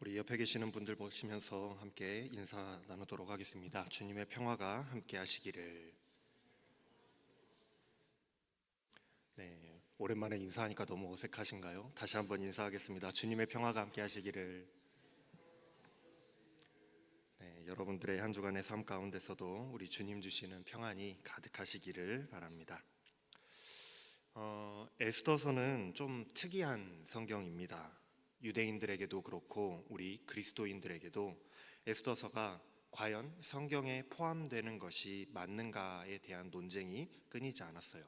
우리 옆에 계시는 분들 보시면서 함께 인사 나누도록 하겠습니다. 주님의 평화가 함께 하시기를. 네, 오랜만에 인사하니까 너무 어색하신가요? 다시 한번 인사하겠습니다. 주님의 평화가 함께 하시기를. 네, 여러분들의 한 주간의 삶 가운데서도 우리 주님 주시는 평안이 가득하시기를 바랍니다. 에스더서는 좀 특이한 성경입니다. 유대인들에게도 그렇고 우리 그리스도인들에게도 에스더서가 과연 성경에 포함되는 것이 맞는가에 대한 논쟁이 끊이지 않았어요.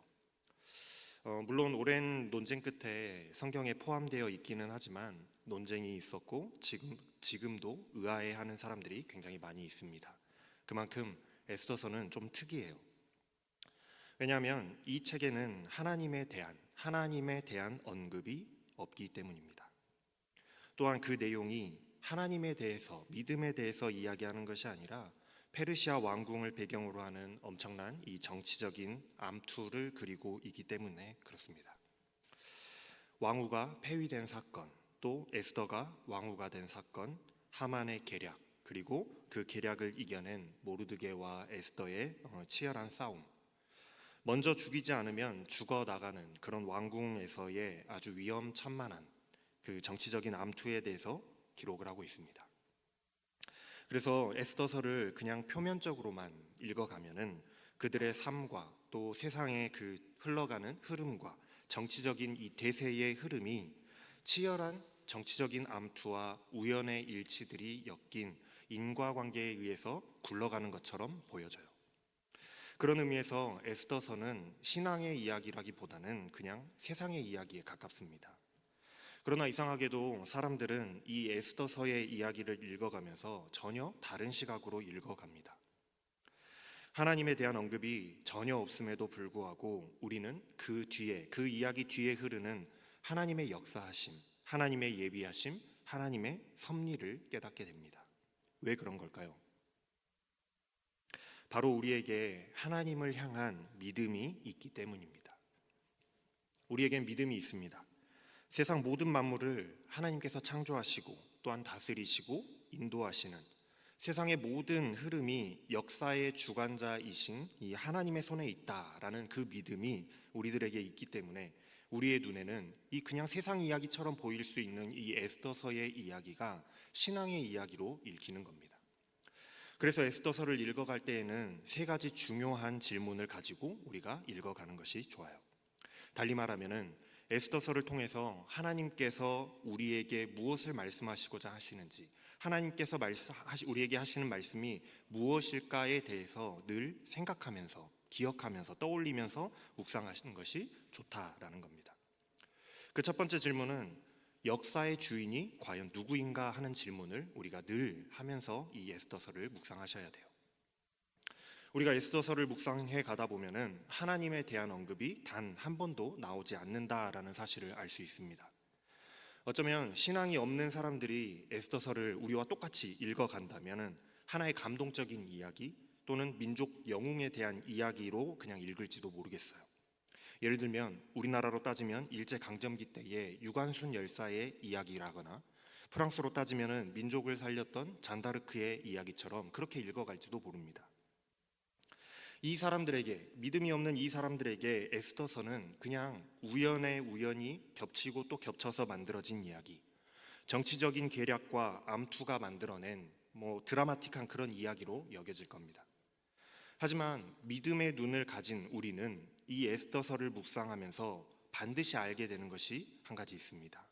물론 오랜 논쟁 끝에 성경에 포함되어 있기는 하지만 논쟁이 있었고 지금도 의아해하는 사람들이 굉장히 많이 있습니다. 그만큼 에스더서는 좀 특이해요. 왜냐하면 이 책에는 하나님에 대한 언급이 없기 때문입니다. 또한 그 내용이 하나님에 대해서, 믿음에 대해서 이야기하는 것이 아니라 페르시아 왕궁을 배경으로 하는 엄청난 이 정치적인 암투를 그리고 있기 때문에 그렇습니다. 왕후가 폐위된 사건, 또 에스더가 왕후가 된 사건, 하만의 계략, 그리고 그 계략을 이겨낸 모르드게와 에스더의 치열한 싸움, 먼저 죽이지 않으면 죽어나가는 그런 왕궁에서의 아주 위험천만한 그 정치적인 암투에 대해서 기록을 하고 있습니다. 그래서 에스더서를 그냥 표면적으로만 읽어가면은 그들의 삶과 또 세상의 그 흘러가는 흐름과 정치적인 이 대세의 흐름이 치열한 정치적인 암투와 우연의 일치들이 엮인 인과관계에 의해서 굴러가는 것처럼 보여져요. 그런 의미에서 에스더서는 신앙의 이야기라기보다는 그냥 세상의 이야기에 가깝습니다. 그러나 이상하게도 사람들은 이 에스더서의 이야기를 읽어가면서 전혀 다른 시각으로 읽어갑니다. 하나님에 대한 언급이 전혀 없음에도 불구하고 우리는 그 뒤에, 그 이야기 뒤에 흐르는 하나님의 역사하심, 하나님의 예비하심, 하나님의 섭리를 깨닫게 됩니다. 왜 그런 걸까요? 바로 우리에게 하나님을 향한 믿음이 있기 때문입니다. 우리에겐 믿음이 있습니다. 세상 모든 만물을 하나님께서 창조하시고 또한 다스리시고 인도하시는 세상의 모든 흐름이 역사의 주관자이신 이 하나님의 손에 있다라는 그 믿음이 우리들에게 있기 때문에 우리의 눈에는 이 그냥 세상 이야기처럼 보일 수 있는 이 에스더서의 이야기가 신앙의 이야기로 읽히는 겁니다. 그래서 에스더서를 읽어갈 때에는 세 가지 중요한 질문을 가지고 우리가 읽어가는 것이 좋아요. 달리 말하면은 에스더서를 통해서 하나님께서 우리에게 무엇을 말씀하시고자 하시는지, 하나님께서 우리에게 하시는 말씀이 무엇일까에 대해서 늘 생각하면서, 기억하면서, 떠올리면서 묵상하시는 것이 좋다라는 겁니다. 그 첫 번째 질문은 역사의 주인이 과연 누구인가 하는 질문을 우리가 늘 하면서 이 에스더서를 묵상하셔야 돼요. 우리가 에스더서를 묵상해 가다 보면은 하나님에 대한 언급이 단 한 번도 나오지 않는다라는 사실을 알 수 있습니다. 어쩌면 신앙이 없는 사람들이 에스더서를 우리와 똑같이 읽어간다면은 하나의 감동적인 이야기 또는 민족 영웅에 대한 이야기로 그냥 읽을지도 모르겠어요. 예를 들면 우리나라로 따지면 일제강점기 때의 유관순 열사의 이야기라거나 프랑스로 따지면은 민족을 살렸던 잔다르크의 이야기처럼 그렇게 읽어갈지도 모릅니다. 이 사람들에게, 믿음이 없는 이 사람들에게 에스더서는 그냥 우연히 겹치고 또 겹쳐서 만들어진 이야기, 정치적인 계략과 암투가 만들어낸 드라마틱한 그런 이야기로 여겨질 겁니다. 하지만 믿음의 눈을 가진 우리는 이 에스더서를 묵상하면서 반드시 알게 되는 것이 한 가지 있습니다.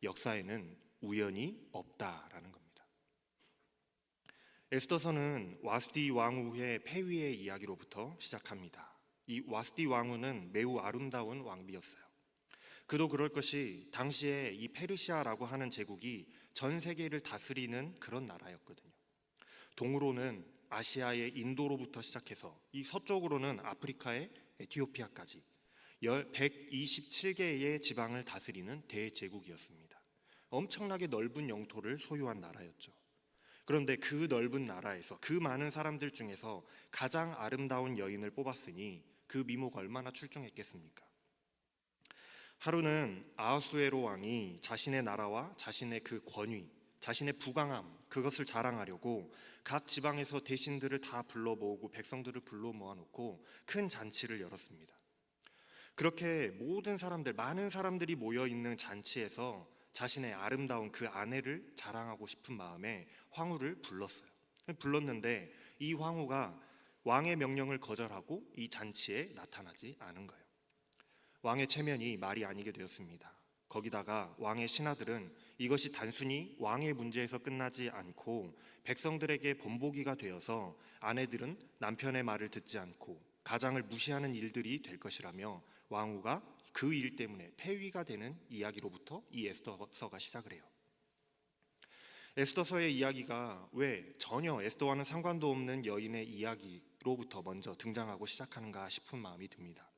역사에는 우연이 없다라는 겁니다. 에스더서는 와스디 왕후의 폐위의 이야기로부터 시작합니다. 이 와스디 왕후는 매우 아름다운 왕비였어요. 그도 그럴 것이 당시에 이 페르시아라고 하는 제국이 전 세계를 다스리는 그런 나라였거든요. 동으로는 아시아의 인도로부터 시작해서 이 서쪽으로는 아프리카의 에티오피아까지 127개의 지방을 다스리는 대제국이었습니다. 엄청나게 넓은 영토를 소유한 나라였죠. 그런데 그 넓은 나라에서 그 많은 사람들 중에서 가장 아름다운 여인을 뽑았으니 그 미모가 얼마나 출중했겠습니까? 하루는 아하수에로 왕이 자신의 나라와 자신의 그 권위, 자신의 부강함, 그것을 자랑하려고 각 지방에서 대신들을 다 불러 모으고 백성들을 불러 모아놓고 큰 잔치를 열었습니다. 그렇게 모든 사람들, 많은 사람들이 모여 있는 잔치에서 자신의 아름다운 그 아내를 자랑하고 싶은 마음에 황후를 불렀어요. 불렀는데 이 황후가 왕의 명령을 거절하고 이 잔치에 나타나지 않은 거예요. 왕의 체면이 말이 아니게 되었습니다. 거기다가 왕의 신하들은 이것이 단순히 왕의 문제에서 끝나지 않고 백성들에게 본보기가 되어서 아내들은 남편의 말을 듣지 않고 가장을 무시하는 일들이 될 것이라며 왕후가 그 일 때문에 폐위가 되는 이야기로부터 이 에스더서가 시작을 해요. 에스더서의 이야기가 왜 전혀 에스더와는 상관도 없는 여인의 이야기로부터 먼저 등장하고 시작하는가 싶은 마음이 듭니다.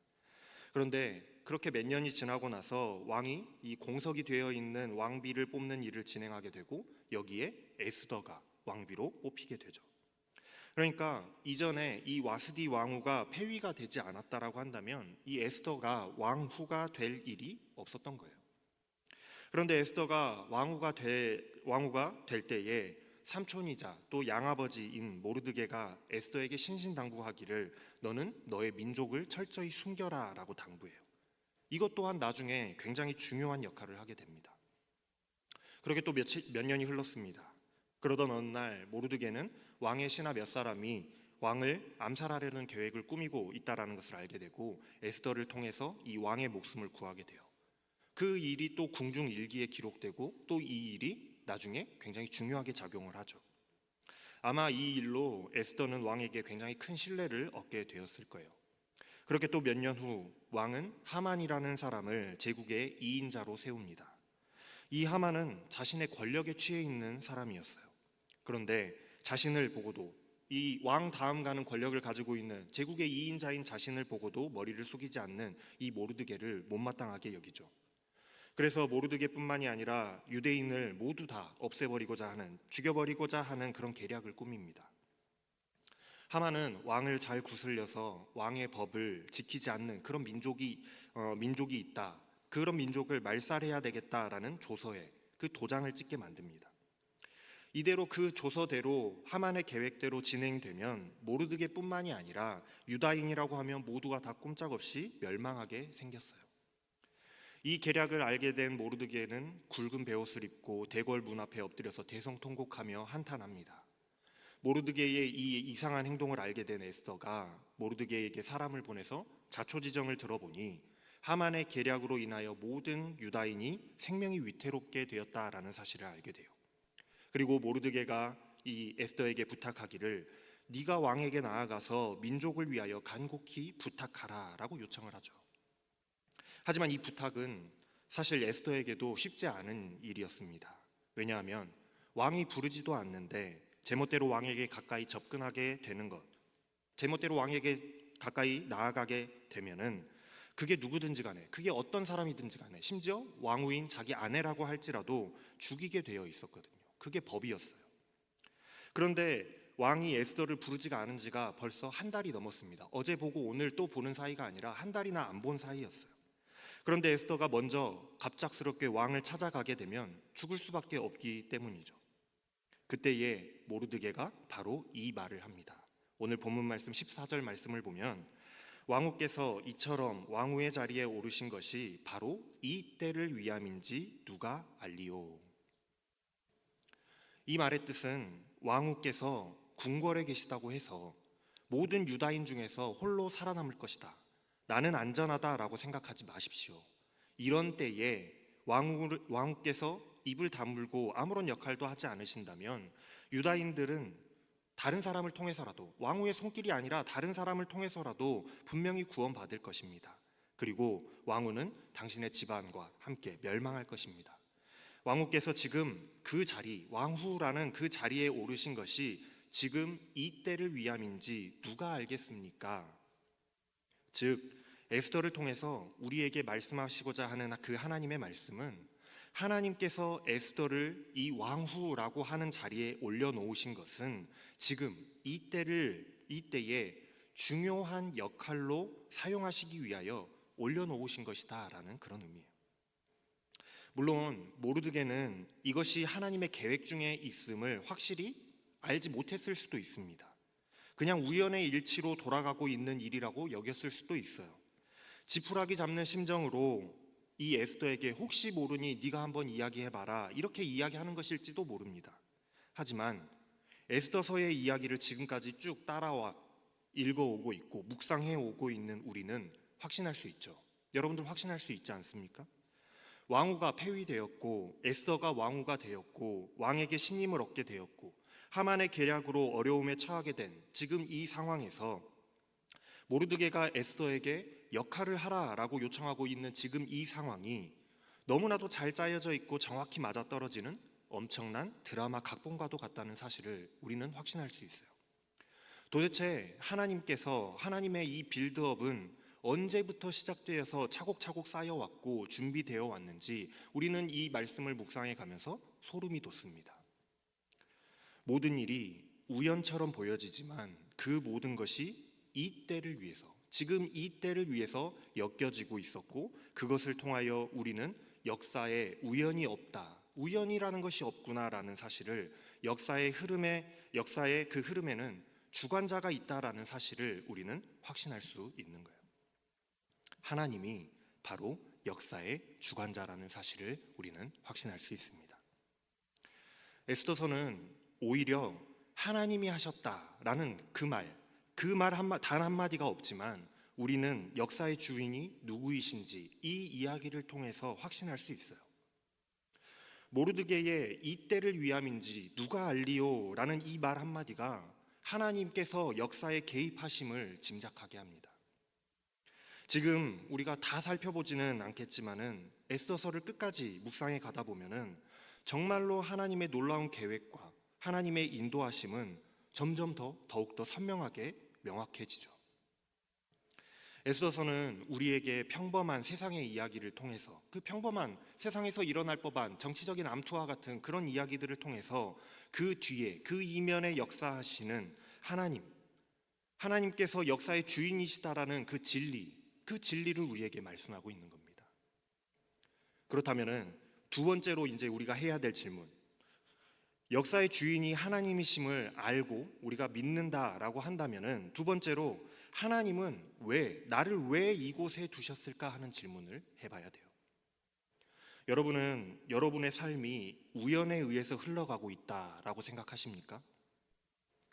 그런데 그렇게 몇 년이 지나고 나서 왕이 이 공석이 되어 있는 왕비를 뽑는 일을 진행하게 되고 여기에 에스더가 왕비로 뽑히게 되죠. 그러니까 이전에 이 와스디 왕후가 폐위가 되지 않았다라고 한다면 이 에스더가 왕후가 될 일이 없었던 거예요. 그런데 에스더가 왕후가 될 때에 삼촌이자 또 양아버지인 모르드게가 에스더에게 신신당부하기를 너는 너의 민족을 철저히 숨겨라 라고 당부해요. 이것 또한 나중에 굉장히 중요한 역할을 하게 됩니다. 그렇게 또 몇 년이 흘렀습니다. 그러던 어느 날 모르드게는 왕의 신하 몇 사람이 왕을 암살하려는 계획을 꾸미고 있다라는 것을 알게 되고 에스더를 통해서 이 왕의 목숨을 구하게 돼요. 그 일이 또 궁중 일기에 기록되고 또 이 일이 나중에 굉장히 중요하게 작용을 하죠. 아마 이 일로 에스더는 왕에게 굉장히 큰 신뢰를 얻게 되었을 거예요. 그렇게 또 몇 년 후 왕은 하만이라는 사람을 제국의 2인자로 세웁니다. 이 하만은 자신의 권력에 취해 있는 사람이었어요. 그런데 자신을 보고도 이 왕 다음 가는 권력을 가지고 있는 제국의 2인자인 자신을 보고도 머리를 숙이지 않는 이 모르드게를 못마땅하게 여기죠. 그래서 모르드게뿐만이 아니라 유대인을 모두 다 없애버리고자 하는, 죽여버리고자 하는 그런 계략을 꾸밉니다. 하만은 왕을 잘 구슬려서 왕의 법을 지키지 않는 그런 민족이 있다. 그런 민족을 말살해야 되겠다라는 조서에 그 도장을 찍게 만듭니다. 이대로 그 조서대로 하만의 계획대로 진행되면 모르드게뿐만이 아니라 유다인이라고 하면 모두가 다 꼼짝없이 멸망하게 생겼어요. 이 계략을 알게 된 모르드게는 굵은 베옷을 입고 대궐 문 앞에 엎드려서 대성통곡하며 한탄합니다. 모르드게의 이 이상한 행동을 알게 된 에스더가 모르드게에게 사람을 보내서 자초지정을 들어보니 하만의 계략으로 인하여 모든 유다인이 생명이 위태롭게 되었다라는 사실을 알게 돼요. 그리고 모르드게가 이 에스더에게 부탁하기를 네가 왕에게 나아가서 민족을 위하여 간곡히 부탁하라라고 요청을 하죠. 하지만 이 부탁은 사실 에스더에게도 쉽지 않은 일이었습니다. 왜냐하면 왕이 부르지도 않는데 제멋대로 왕에게 가까이 접근하게 되는 것, 제멋대로 왕에게 가까이 나아가게 되면은 그게 누구든지 간에, 그게 어떤 사람이든지 간에, 심지어 왕후인 자기 아내라고 할지라도 죽이게 되어 있었거든요. 그게 법이었어요. 그런데 왕이 에스더를 부르지가 않은 지가 벌써 한 달이 넘었습니다. 어제 보고 오늘 또 보는 사이가 아니라 한 달이나 안 본 사이였어요. 그런데 에스더가 먼저 갑작스럽게 왕을 찾아가게 되면 죽을 수밖에 없기 때문이죠. 그때에 모르드게가 바로 이 말을 합니다. 오늘 본문 말씀 14절 말씀을 보면 왕후께서 이처럼 왕후의 자리에 오르신 것이 바로 이 때를 위함인지 누가 알리오. 이 말의 뜻은 왕후께서 궁궐에 계시다고 해서 모든 유다인 중에서 홀로 살아남을 것이다, 나는 안전하다라고 생각하지 마십시오. 이런 때에 왕후께서 입을 다물고 아무런 역할도 하지 않으신다면 유다인들은 다른 사람을 통해서라도, 왕후의 손길이 아니라 다른 사람을 통해서라도 분명히 구원받을 것입니다. 그리고 왕후는 당신의 집안과 함께 멸망할 것입니다. 왕후께서 지금 그 자리, 왕후라는 그 자리에 오르신 것이 지금 이 때를 위함인지 누가 알겠습니까? 즉 에스더를 통해서 우리에게 말씀하시고자 하는 그 하나님의 말씀은 하나님께서 에스더를 이 왕후라고 하는 자리에 올려놓으신 것은 지금 이 때에 중요한 역할로 사용하시기 위하여 올려놓으신 것이다 라는 그런 의미예요. 물론 모르드게는 이것이 하나님의 계획 중에 있음을 확실히 알지 못했을 수도 있습니다. 그냥 우연의 일치로 돌아가고 있는 일이라고 여겼을 수도 있어요. 지푸라기 잡는 심정으로 이 에스더에게 혹시 모르니 네가 한번 이야기해봐라 이렇게 이야기하는 것일지도 모릅니다. 하지만 에스더서의 이야기를 지금까지 쭉 따라와 읽어오고 있고 묵상해오고 있는 우리는 확신할 수 있죠. 여러분들 확신할 수 있지 않습니까? 왕후가 폐위되었고 에스더가 왕후가 되었고 왕에게 신임을 얻게 되었고 하만의 계략으로 어려움에 처하게 된 지금 이 상황에서 모르드게가 에스더에게 역할을 하라라고 요청하고 있는 지금 이 상황이 너무나도 잘 짜여져 있고 정확히 맞아떨어지는 엄청난 드라마 각본과도 같다는 사실을 우리는 확신할 수 있어요. 도대체 하나님의 이 빌드업은 언제부터 시작되어서 차곡차곡 쌓여왔고 준비되어 왔는지 우리는 이 말씀을 묵상해 가면서 소름이 돋습니다. 모든 일이 우연처럼 보여지지만 그 모든 것이 이 때를 위해서, 지금 이 때를 위해서 엮여지고 있었고 그것을 통하여 우리는 역사에 우연이 없다, 우연이라는 것이 없구나라는 사실을 역사의 그 흐름에는 주관자가 있다라는 사실을 우리는 확신할 수 있는 거예요. 하나님이 바로 역사의 주관자라는 사실을 우리는 확신할 수 있습니다. 에스더서는 오히려 하나님이 하셨다라는 그 말 단 한마디가 없지만 우리는 역사의 주인이 누구이신지 이 이야기를 통해서 확신할 수 있어요. 모르드게의 이 때를 위함인지 누가 알리오 라는 이 말 한마디가 하나님께서 역사에 개입하심을 짐작하게 합니다. 지금 우리가 다 살펴보지는 않겠지만은 에스더서를 끝까지 묵상해 가다 보면은 정말로 하나님의 놀라운 계획과 하나님의 인도하심은 점점 더욱더 선명하게 명확해지죠. 에스더서는 우리에게 평범한 세상의 이야기를 통해서 그 평범한 세상에서 일어날 법한 정치적인 암투와 같은 그런 이야기들을 통해서 그 뒤에 그 이면에 역사하시는 하나님께서 역사의 주인이시다라는 그 진리를 우리에게 말씀하고 있는 겁니다. 그렇다면은 두 번째로 이제 우리가 해야 될 질문, 역사의 주인이 하나님이심을 알고 우리가 믿는다라고 한다면은 두 번째로 하나님은 나를 왜 이곳에 두셨을까 하는 질문을 해봐야 돼요. 여러분은 여러분의 삶이 우연에 의해서 흘러가고 있다라고 생각하십니까?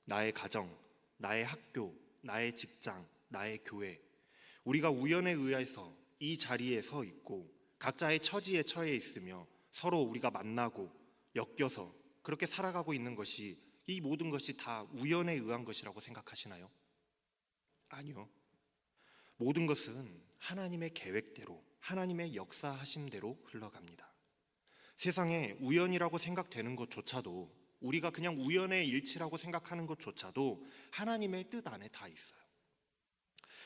나의 가정, 나의 학교, 나의 직장, 나의 교회, 우리가 우연에 의해서 이 자리에 서 있고 각자의 처지에 처해 있으며 서로 우리가 만나고 엮여서 그렇게 살아가고 있는 것이, 이 모든 것이 다 우연에 의한 것이라고 생각하시나요? 아니요. 모든 것은 하나님의 계획대로, 하나님의 역사하심대로 흘러갑니다. 세상에 우연이라고 생각되는 것조차도, 우리가 그냥 우연의 일치라고 생각하는 것조차도 하나님의 뜻 안에 다 있어요.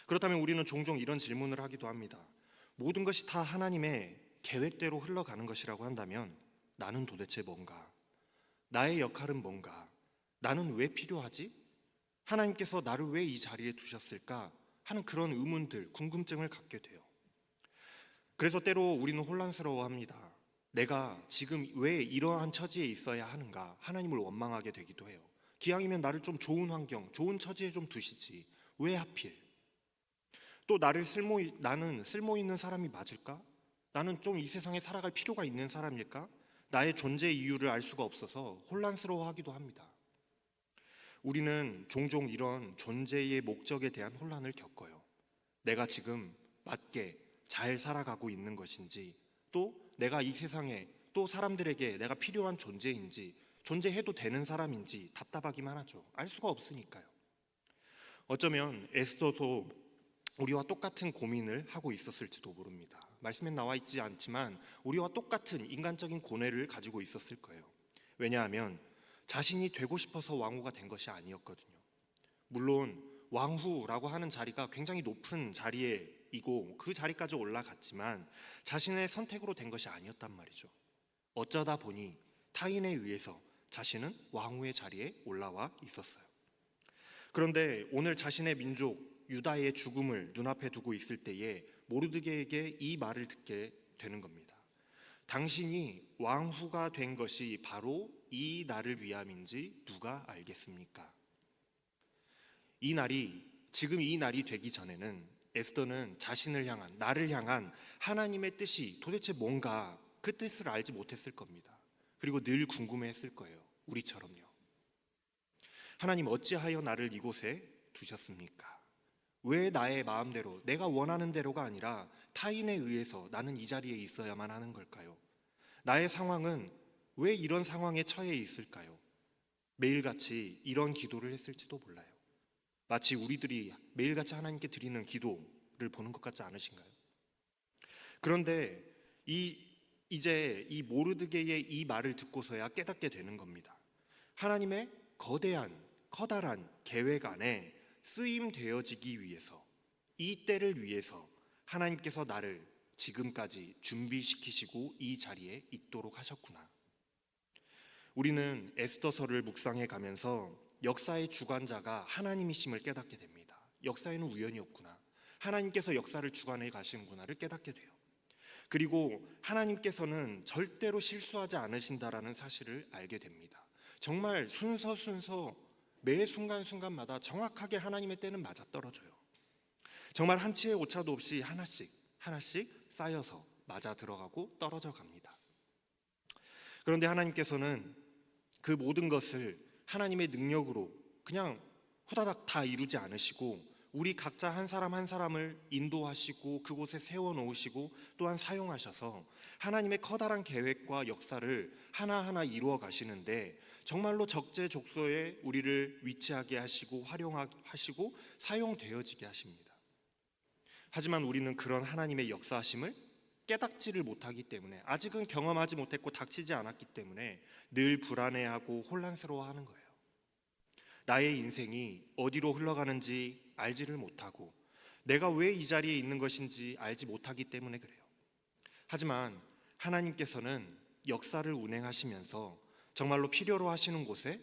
그렇다면 우리는 종종 이런 질문을 하기도 합니다. 모든 것이 다 하나님의 계획대로 흘러가는 것이라고 한다면 나는 도대체 뭔가? 나의 역할은 뭔가? 나는 왜 필요하지? 하나님께서 나를 왜 이 자리에 두셨을까? 하는 그런 의문들, 궁금증을 갖게 돼요. 그래서 때로 우리는 혼란스러워합니다. 내가 지금 왜 이러한 처지에 있어야 하는가? 하나님을 원망하게 되기도 해요. 기왕이면 나를 좀 좋은 환경, 좋은 처지에 좀 두시지. 왜 하필? 또 나는 쓸모 있는 사람이 맞을까? 나는 좀 이 세상에 살아갈 필요가 있는 사람일까? 나의 존재 이유를 알 수가 없어서 혼란스러워하기도 합니다. 우리는 종종 이런 존재의 목적에 대한 혼란을 겪어요. 내가 지금 맞게 잘 살아가고 있는 것인지, 또 내가 이 세상에 또 사람들에게 내가 필요한 존재인지, 존재해도 되는 사람인지 답답하기만 하죠. 알 수가 없으니까요. 어쩌면 에스더도 우리와 똑같은 고민을 하고 있었을지도 모릅니다. 말씀에 나와 있지 않지만 우리와 똑같은 인간적인 고뇌를 가지고 있었을 거예요. 왜냐하면 자신이 되고 싶어서 왕후가 된 것이 아니었거든요. 물론 왕후라고 하는 자리가 굉장히 높은 자리이고 그 자리까지 올라갔지만 자신의 선택으로 된 것이 아니었단 말이죠. 어쩌다 보니 타인에 의해서 자신은 왕후의 자리에 올라와 있었어요. 그런데 오늘 자신의 민족 유다의 죽음을 눈앞에 두고 있을 때에 모르드게에게 이 말을 듣게 되는 겁니다. 당신이 왕후가 된 것이 바로 이 날을 위함인지 누가 알겠습니까? 이 날이 지금 이 날이 되기 전에는 에스더는 자신을 향한 나를 향한 하나님의 뜻이 도대체 뭔가 그 뜻을 알지 못했을 겁니다. 그리고 늘 궁금해했을 거예요. 우리처럼요. 하나님 어찌하여 나를 이곳에 두셨습니까? 왜 나의 마음대로 내가 원하는 대로가 아니라 타인에 의해서 나는 이 자리에 있어야만 하는 걸까요? 나의 상황은 왜 이런 상황에 처해 있을까요? 매일같이 이런 기도를 했을지도 몰라요. 마치 우리들이 매일같이 하나님께 드리는 기도를 보는 것 같지 않으신가요? 그런데 이제 이 모르드게의 이 말을 듣고서야 깨닫게 되는 겁니다. 하나님의 커다란 계획 안에 쓰임되어지기 위해서, 이 때를 위해서 하나님께서 나를 지금까지 준비시키시고 이 자리에 있도록 하셨구나. 우리는 에스더서를 묵상해 가면서 역사의 주관자가 하나님이심을 깨닫게 됩니다. 역사에는 우연이 없구나. 하나님께서 역사를 주관해 가시는구나를 깨닫게 돼요. 그리고 하나님께서는 절대로 실수하지 않으신다라는 사실을 알게 됩니다. 정말 순서 매 순간순간마다 정확하게 하나님의 때는 맞아떨어져요. 정말 한 치의 오차도 없이 하나씩 쌓여서 맞아 들어가고 떨어져 갑니다. 그런데 하나님께서는 그 모든 것을 하나님의 능력으로 그냥 후다닥 다 이루지 않으시고 우리 각자 한 사람 한 사람을 인도하시고 그곳에 세워놓으시고 또한 사용하셔서 하나님의 커다란 계획과 역사를 하나하나 이루어 가시는데 정말로 적재적소에 우리를 위치하게 하시고 활용하시고 사용되어지게 하십니다. 하지만 우리는 그런 하나님의 역사하심을 깨닫지를 못하기 때문에 아직은 경험하지 못했고 닥치지 않았기 때문에 늘 불안해하고 혼란스러워하는 거예요. 나의 인생이 어디로 흘러가는지 알지를 못하고 내가 왜 이 자리에 있는 것인지 알지 못하기 때문에 그래요. 하지만 하나님께서는 역사를 운행하시면서 정말로 필요로 하시는 곳에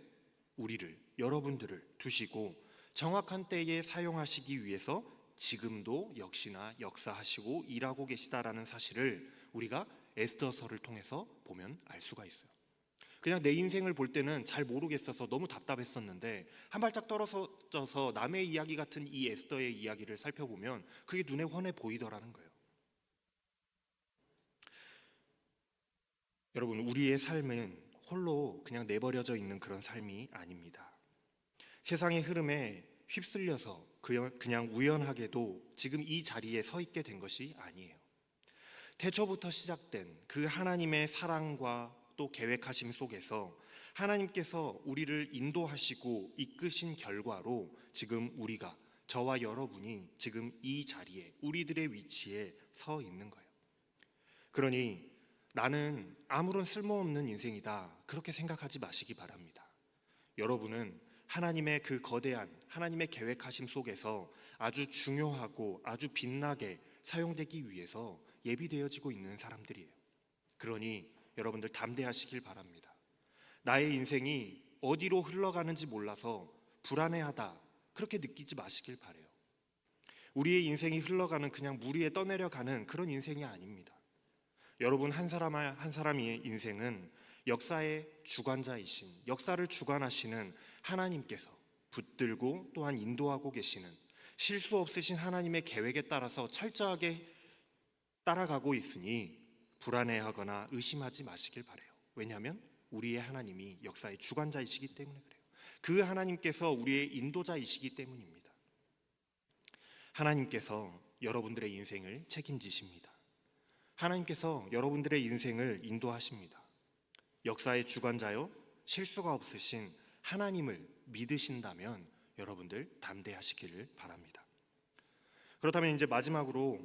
여러분들을 두시고 정확한 때에 사용하시기 위해서 지금도 역시나 역사하시고 일하고 계시다라는 사실을 우리가 에스더서를 통해서 보면 알 수가 있어요. 그냥 내 인생을 볼 때는 잘 모르겠어서 너무 답답했었는데 한 발짝 떨어져서 남의 이야기 같은 이 에스더의 이야기를 살펴보면 그게 눈에 훤해 보이더라는 거예요. 여러분, 우리의 삶은 홀로 그냥 내버려져 있는 그런 삶이 아닙니다. 세상의 흐름에 휩쓸려서 그냥 우연하게도 지금 이 자리에 서 있게 된 것이 아니에요. 태초부터 시작된 그 하나님의 사랑과 또 계획하심 속에서 하나님께서 우리를 인도하시고 이끄신 결과로 지금 저와 여러분이 지금 이 자리에 우리들의 위치에 서 있는 거예요. 그러니 나는 아무런 쓸모없는 인생이다 그렇게 생각하지 마시기 바랍니다. 여러분은 하나님의 그 거대한 하나님의 계획하심 속에서 아주 중요하고 아주 빛나게 사용되기 위해서 예비되어지고 있는 사람들이에요. 그러니 여러분들 담대하시길 바랍니다. 나의 인생이 어디로 흘러가는지 몰라서 불안해하다 그렇게 느끼지 마시길 바라요. 우리의 인생이 흘러가는 그냥 물 위에 떠내려가는 그런 인생이 아닙니다. 여러분 한 사람 한 사람의 인생은 역사의 주관자이신 역사를 주관하시는 하나님께서 붙들고 또한 인도하고 계시는 실수 없으신 하나님의 계획에 따라서 철저하게 따라가고 있으니 불안해하거나 의심하지 마시길 바라요. 왜냐하면 우리의 하나님이 역사의 주관자이시기 때문에 그래요. 그 하나님께서 우리의 인도자이시기 때문입니다. 하나님께서 여러분들의 인생을 책임지십니다. 하나님께서 여러분들의 인생을 인도하십니다. 역사의 주관자요 실수가 없으신 하나님을 믿으신다면 여러분들 담대하시기를 바랍니다. 그렇다면 이제 마지막으로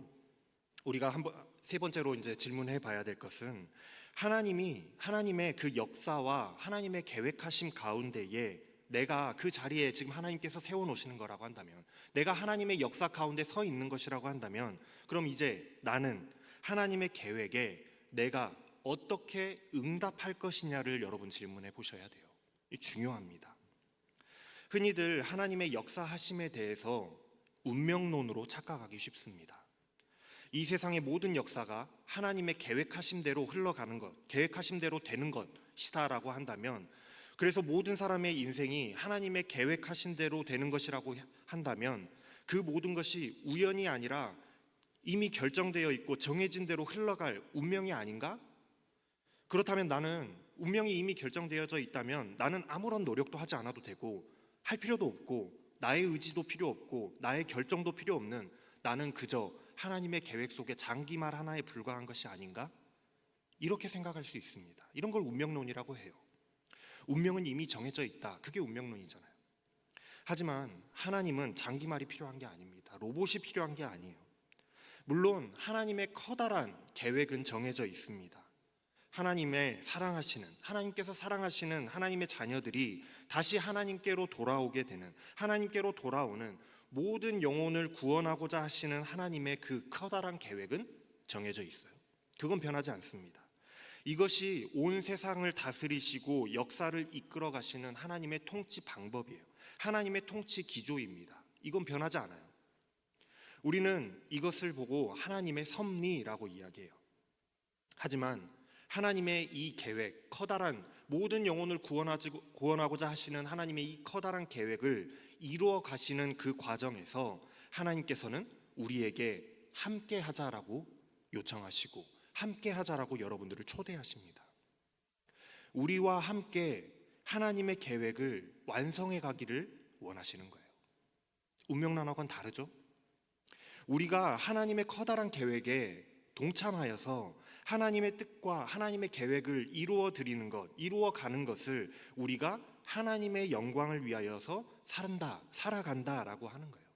우리가 세 번째로 이제 질문해 봐야 될 것은 하나님의 그 역사와 하나님의 계획하심 가운데에 내가 그 자리에 지금 하나님께서 세워놓으시는 거라고 한다면, 내가 하나님의 역사 가운데 서 있는 것이라고 한다면, 그럼 이제 나는 하나님의 계획에 내가 어떻게 응답할 것이냐를 여러분 질문해 보셔야 돼요. 이 중요합니다. 흔히들 하나님의 역사하심에 대해서 운명론으로 착각하기 쉽습니다. 이 세상의 모든 역사가 하나님의 계획하신 대로 흘러가는 것, 계획하신 대로 되는 것이다라고 한다면, 그래서 모든 사람의 인생이 하나님의 계획하신 대로 되는 것이라고 한다면 그 모든 것이 우연이 아니라 이미 결정되어 있고 정해진 대로 흘러갈 운명이 아닌가? 그렇다면 나는 운명이 이미 결정되어져 있다면 나는 아무런 노력도 하지 않아도 되고 할 필요도 없고 나의 의지도 필요 없고 나의 결정도 필요 없는, 나는 그저 하나님의 계획 속에 장기말 하나에 불과한 것이 아닌가? 이렇게 생각할 수 있습니다. 이런 걸 운명론이라고 해요. 운명은 이미 정해져 있다. 그게 운명론이잖아요. 하지만 하나님은 장기말이 필요한 게 아닙니다. 로봇이 필요한 게 아니에요. 물론 하나님의 커다란 계획은 정해져 있습니다. 하나님께서 사랑하시는 하나님의 자녀들이 다시 하나님께로 돌아오게 되는, 하나님께로 돌아오는 모든 영혼을 구원하고자 하시는 하나님의 그 커다란 계획은 정해져 있어요. 그건 변하지 않습니다. 이것이 온 세상을 다스리시고 역사를 이끌어 가시는 하나님의 통치 방법이에요. 하나님의 통치 기조입니다. 이건 변하지 않아요. 우리는 이것을 보고 하나님의 섭리라고 이야기해요. 하지만 하나님의 이 계획, 커다란 모든 영혼을 구원하고자 하시는 하나님의 이 커다란 계획을 이루어 가시는 그 과정에서 하나님께서는 우리에게 함께 하자라고 요청하시고 함께 하자라고 여러분들을 초대하십니다. 우리와 함께 하나님의 계획을 완성해 가기를 원하시는 거예요. 운명론하고는 다르죠? 우리가 하나님의 커다란 계획에 동참하여서 하나님의 뜻과 하나님의 계획을 이루어 드리는 것, 이루어 가는 것을 우리가 하나님의 영광을 위하여서 살아간다라고 하는 거예요.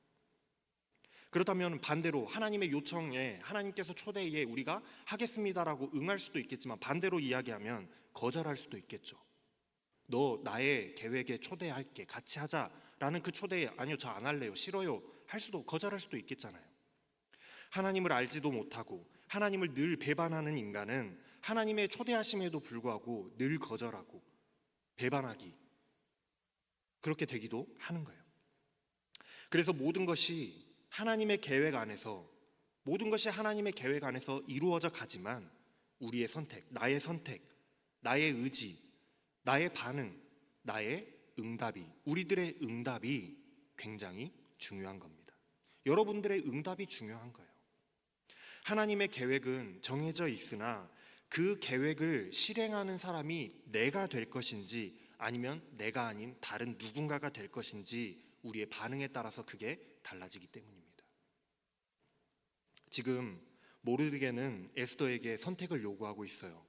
그렇다면 반대로 하나님의 요청에, 하나님께서 초대에 우리가 하겠습니다라고 응할 수도 있겠지만 반대로 이야기하면 거절할 수도 있겠죠. 너 나의 계획에 초대할게, 같이 하자라는 그 초대에 아니요 저 안 할래요, 싫어요 할 수도, 거절할 수도 있겠잖아요. 하나님을 알지도 못하고 하나님을 늘 배반하는 인간은 하나님의 초대하심에도 불구하고 늘 거절하고 배반하기, 그렇게 되기도 하는 거예요. 그래서 모든 것이 하나님의 계획 안에서 이루어져 가지만 우리의 선택, 나의 의지, 나의 반응, 나의 응답이, 우리들의 응답이 굉장히 중요한 겁니다. 여러분들의 응답이 중요한 거예요. 하나님의 계획은 정해져 있으나 그 계획을 실행하는 사람이 내가 될 것인지 아니면 내가 아닌 다른 누군가가 될 것인지 우리의 반응에 따라서 그게 달라지기 때문입니다. 지금 모르드게는 에스더에게 선택을 요구하고 있어요.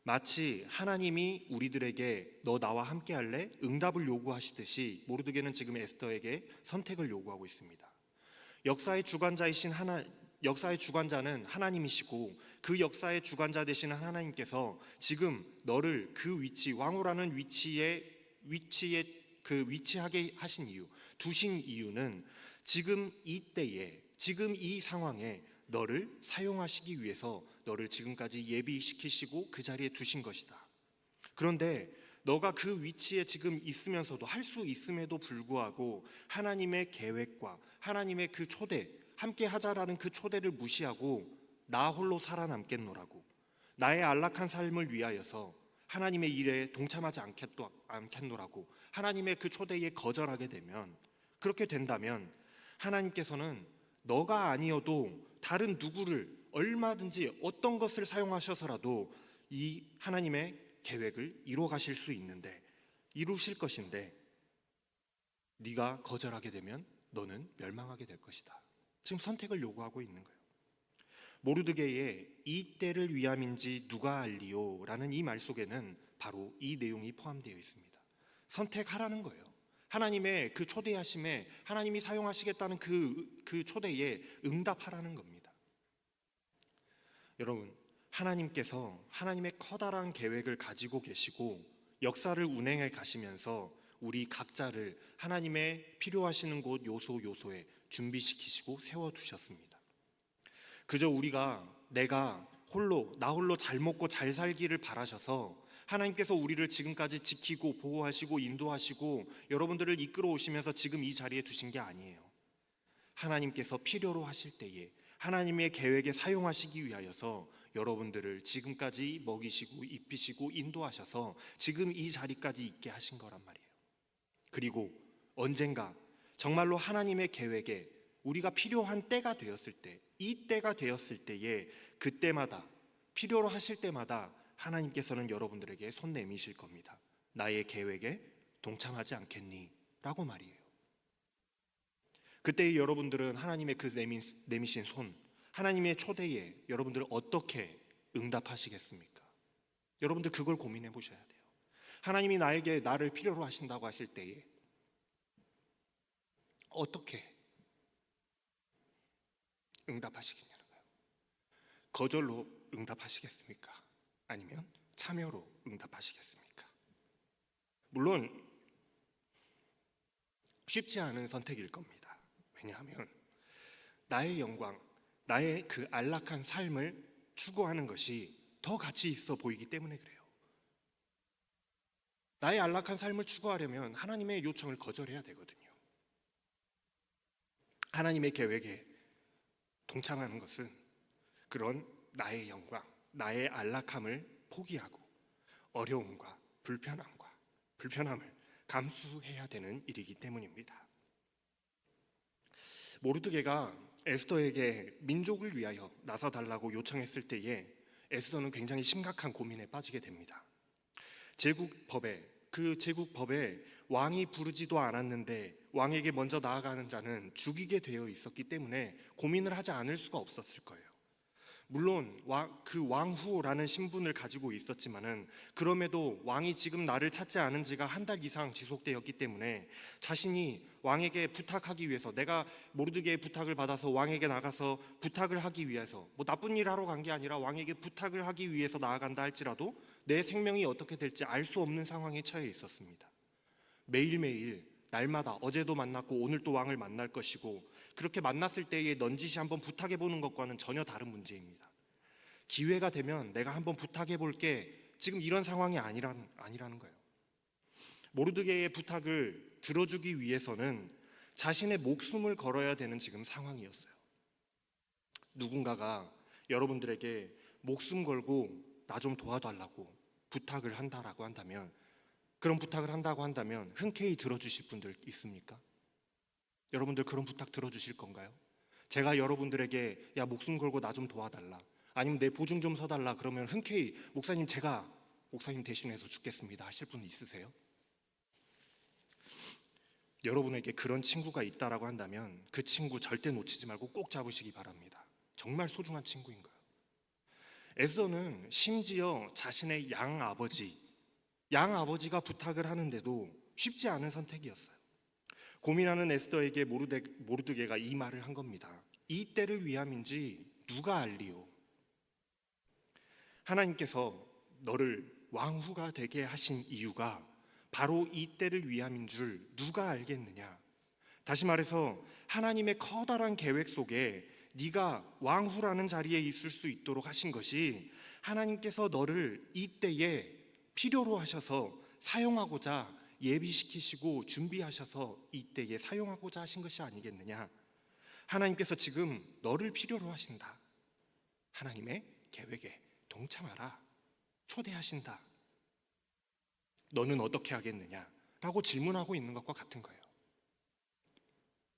마치 하나님이 우리들에게 너 나와 함께 할래? 응답을 요구하시듯이 모르드게는 지금 에스더에게 선택을 요구하고 있습니다. 역사의 주관자는 하나님이시고 그 역사의 주관자 되시는 하나님께서 지금 너를 그 위치, 왕후라는 위치하게 하신 이유, 두신 이유는 지금 이 때에, 지금 이 상황에 너를 사용하시기 위해서 너를 지금까지 예비시키시고 그 자리에 두신 것이다. 그런데 너가 그 위치에 지금 있으면서도, 할 수 있음에도 불구하고 하나님의 계획과 하나님의 그 초대, 함께 하자라는 그 초대를 무시하고 나 홀로 살아남겠노라고, 나의 안락한 삶을 위하여서 하나님의 일에 동참하지 않겠노라고 하나님의 그 초대에 거절하게 되면, 그렇게 된다면 하나님께서는 너가 아니어도 다른 누구를 얼마든지 어떤 것을 사용하셔서라도 이 하나님의 계획을 이루어가실 수 있는데, 이루실 것인데 네가 거절하게 되면 너는 멸망하게 될 것이다. 지금 선택을 요구하고 있는 거예요. 모르드게의 이 때를 위함인지 누가 알리요 라는 이 말 속에는 바로 이 내용이 포함되어 있습니다. 선택하라는 거예요. 하나님의 그 초대하심에, 하나님이 사용하시겠다는 그 초대에 응답하라는 겁니다. 여러분, 하나님께서 하나님의 커다란 계획을 가지고 계시고 역사를 운행해 가시면서 우리 각자를 하나님의 필요하시는 곳 요소에 준비시키시고 세워두셨습니다. 그저 우리가 나 홀로 잘 먹고 잘 살기를 바라셔서 하나님께서 우리를 지금까지 지키고 보호하시고 인도하시고 여러분들을 이끌어 오시면서 지금 이 자리에 두신 게 아니에요. 하나님께서 필요로 하실 때에, 하나님의 계획에 사용하시기 위하여서 여러분들을 지금까지 먹이시고 입히시고 인도하셔서 지금 이 자리까지 있게 하신 거란 말이에요. 그리고 언젠가 정말로 하나님의 계획에 우리가 필요한 때가 되었을 때, 이 때가 되었을 때에 그때마다 필요로 하실 때마다 하나님께서는 여러분들에게 손 내미실 겁니다. 나의 계획에 동참하지 않겠니? 라고 말이에요. 그때 여러분들은 하나님의 그 내미신 손, 하나님의 초대에 여러분들은 어떻게 응답하시겠습니까? 여러분들 그걸 고민해 보셔야 돼요. 하나님이 나를 필요로 하신다고 하실 때에 어떻게 응답하시겠냐는 거예요. 거절로 응답하시겠습니까? 아니면 참여로 응답하시겠습니까? 물론 쉽지 않은 선택일 겁니다. 왜냐하면 나의 영광, 나의 그 안락한 삶을 추구하는 것이 더 가치 있어 보이기 때문에 그래요. 나의 안락한 삶을 추구하려면 하나님의 요청을 거절해야 되거든요. 하나님의 계획에 동참하는 것은 그런 나의 영광, 나의 안락함을 포기하고 어려움과 불편함을 감수해야 되는 일이기 때문입니다. 모르드게가 에스더에게 민족을 위하여 나서달라고 요청했을 때에 에스더는 굉장히 심각한 고민에 빠지게 됩니다. 제국법에 왕이 부르지도 않았는데 왕에게 먼저 나아가는 자는 죽이게 되어 있었기 때문에 고민을 하지 않을 수가 없었을 거예요. 물론 그 왕후라는 신분을 가지고 있었지만은 그럼에도 왕이 지금 나를 찾지 않은 지가 한 달 이상 지속되었기 때문에 자신이 왕에게 부탁하기 위해서, 내가 모르드게의 부탁을 받아서 왕에게 나가서 부탁을 하기 위해서, 뭐 나쁜 일 하러 간 게 아니라 왕에게 부탁을 하기 위해서 나아간다 할지라도 내 생명이 어떻게 될지 알 수 없는 상황에 처해 있었습니다. 매일매일 날마다 어제도 만났고 오늘 또 왕을 만날 것이고, 그렇게 만났을 때에 넌지시 한번 부탁해 보는 것과는 전혀 다른 문제입니다. 기회가 되면 내가 한번 부탁해 볼게, 지금 이런 상황이 아니라는 거예요. 모르드게의 부탁을 들어주기 위해서는 자신의 목숨을 걸어야 되는 지금 상황이었어요. 누군가가 여러분들에게 목숨 걸고 나 좀 도와달라고 부탁을 한다라고 한다면, 그런 부탁을 한다고 한다면 흔쾌히 들어주실 분들 있습니까? 여러분들 그런 부탁 들어주실 건가요? 제가 여러분들에게 야 목숨 걸고 나 좀 도와달라, 아니면 내 보증 좀 서달라 그러면 흔쾌히 목사님 제가 목사님 대신해서 죽겠습니다 하실 분 있으세요? 여러분에게 그런 친구가 있다라고 한다면 그 친구 절대 놓치지 말고 꼭 잡으시기 바랍니다. 정말 소중한 친구인 거예요. 에스더는 심지어 자신의 양아버지가 부탁을 하는데도 쉽지 않은 선택이었어요. 고민하는 에스더에게 모르드게가 이 말을 한 겁니다. 이 때를 위함인지 누가 알리오? 하나님께서 너를 왕후가 되게 하신 이유가 바로 이 때를 위함인 줄 누가 알겠느냐? 다시 말해서 하나님의 커다란 계획 속에 네가 왕후라는 자리에 있을 수 있도록 하신 것이 하나님께서 너를 이때에 필요로 하셔서 사용하고자 예비시키시고 준비하셔서 이때에 사용하고자 하신 것이 아니겠느냐? 하나님께서 지금 너를 필요로 하신다. 하나님의 계획에 동참하라. 초대하신다. 너는 어떻게 하겠느냐? 라고 질문하고 있는 것과 같은 거예요.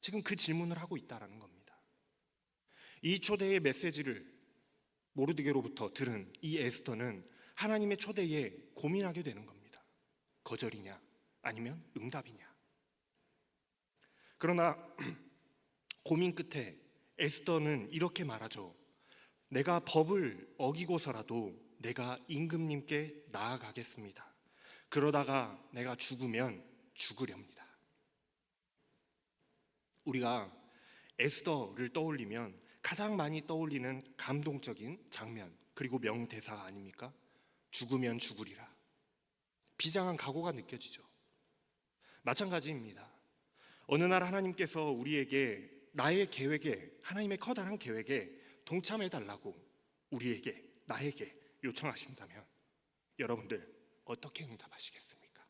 지금 그 질문을 하고 있다는 겁니다. 이 초대의 메시지를 모르드게로부터 들은 이 에스더는 하나님의 초대에 고민하게 되는 겁니다. 거절이냐 아니면 응답이냐. 그러나 고민 끝에 에스더는 이렇게 말하죠. 내가 법을 어기고서라도 내가 임금님께 나아가겠습니다. 그러다가 내가 죽으면 죽으렵니다. 우리가 에스더를 떠올리면 가장 많이 떠올리는 감동적인 장면, 그리고 명대사 아닙니까? 죽으면 죽으리라. 비장한 각오가 느껴지죠. 마찬가지입니다. 어느 날 하나님께서 우리에게 나의 계획에, 하나님의 커다란 계획에 동참해달라고 나에게 요청하신다면 여러분들 어떻게 응답하시겠습니까?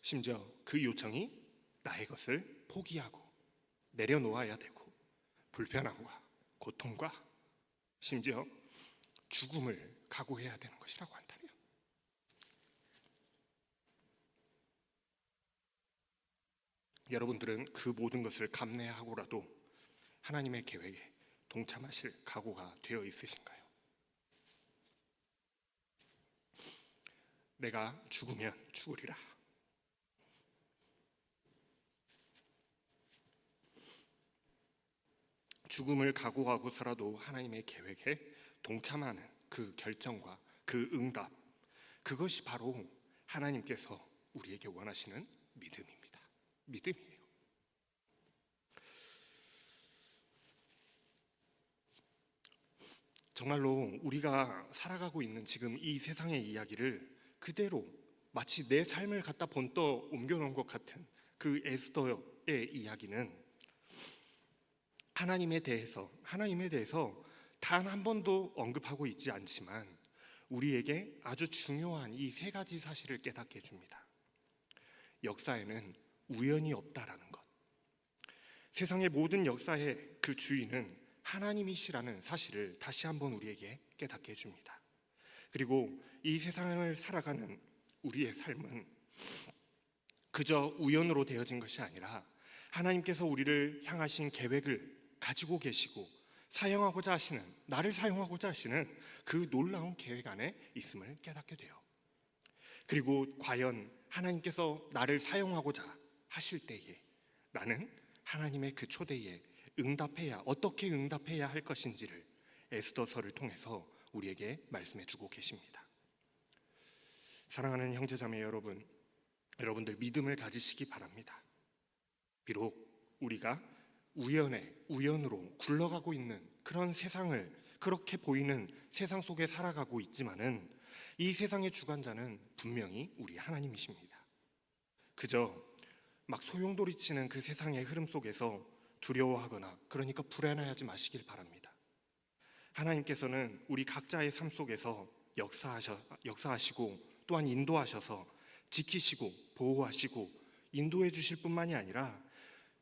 심지어 그 요청이 나의 것을 포기하고 내려놓아야 되고 불편함과 고통과 심지어 죽음을 각오해야 되는 것이라고 한다면, 여러분들은 그 모든 것을 감내하고라도 하나님의 계획에 동참하실 각오가 되어 있으신가요? 내가 죽으면 죽으리라. 죽음을 각오하고서라도 하나님의 계획에 동참하는 그 결정과 그 응답, 그것이 바로 하나님께서 우리에게 원하시는 믿음입니다. 믿음이에요. 정말로 우리가 살아가고 있는 지금 이 세상의 이야기를 그대로 마치 내 삶을 갖다 본떠 옮겨놓은 것 같은 그 에스더의 이야기는 하나님에 대해서 단 한 번도 언급하고 있지 않지만 우리에게 아주 중요한 이 세 가지 사실을 깨닫게 해줍니다. 역사에는 우연이 없다라는 것, 세상의 모든 역사의 그 주인은 하나님이시라는 사실을 다시 한번 우리에게 깨닫게 해줍니다. 그리고 이 세상을 살아가는 우리의 삶은 그저 우연으로 되어진 것이 아니라 하나님께서 우리를 향하신 계획을 가지고 계시고 나를 사용하고자 하시는 그 놀라운 계획 안에 있음을 깨닫게 돼요. 그리고 과연 하나님께서 나를 사용하고자 하실 때에 나는 하나님의 그 초대에 어떻게 응답해야 할 것인지를 에스더서를 통해서 우리에게 말씀해 주고 계십니다. 사랑하는 형제자매 여러분, 여러분들 믿음을 가지시기 바랍니다. 비록 우리가 우연으로 굴러가고 있는 그런 세상을, 그렇게 보이는 세상 속에 살아가고 있지만은 이 세상의 주관자는 분명히 우리 하나님이십니다. 그저 막 소용돌이치는 그 세상의 흐름 속에서 두려워하거나 그러니까 불안해하지 마시길 바랍니다. 하나님께서는 우리 각자의 삶 속에서 역사하시고 또한 인도하셔서 지키시고 보호하시고 인도해 주실 뿐만이 아니라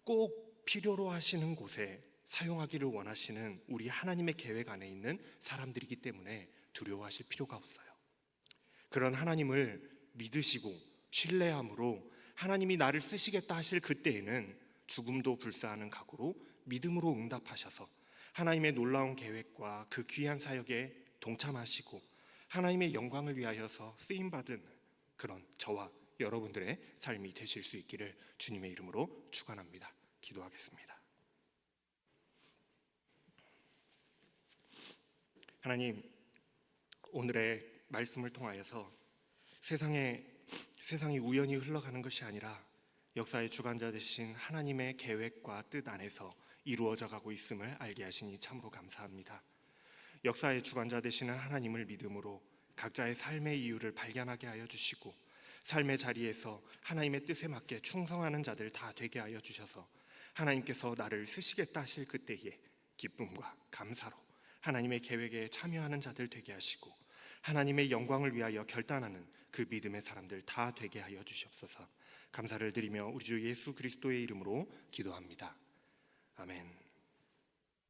꼭 필요로 하시는 곳에 사용하기를 원하시는 우리 하나님의 계획 안에 있는 사람들이기 때문에 두려워하실 필요가 없어요. 그런 하나님을 믿으시고 신뢰함으로 하나님이 나를 쓰시겠다 하실 그때에는 죽음도 불사하는 각오로 믿음으로 응답하셔서 하나님의 놀라운 계획과 그 귀한 사역에 동참하시고 하나님의 영광을 위하여서 쓰임받은 그런 저와 여러분들의 삶이 되실 수 있기를 주님의 이름으로 축원합니다. 기도하겠습니다. 하나님, 오늘의 말씀을 통하여서 세상이 우연히 흘러가는 것이 아니라 역사의 주관자 되신 하나님의 계획과 뜻 안에서 이루어져 가고 있음을 알게 하시니 참으로 감사합니다. 역사의 주관자 되시는 하나님을 믿음으로 각자의 삶의 이유를 발견하게 하여 주시고 삶의 자리에서 하나님의 뜻에 맞게 충성하는 자들 다 되게 하여 주셔서 하나님께서 나를 쓰시겠다 하실 그때에 기쁨과 감사로 하나님의 계획에 참여하는 자들 되게 하시고 하나님의 영광을 위하여 결단하는 그 믿음의 사람들 다 되게 하여 주시옵소서. 감사를 드리며 우리 주 예수 그리스도의 이름으로 기도합니다. 아멘.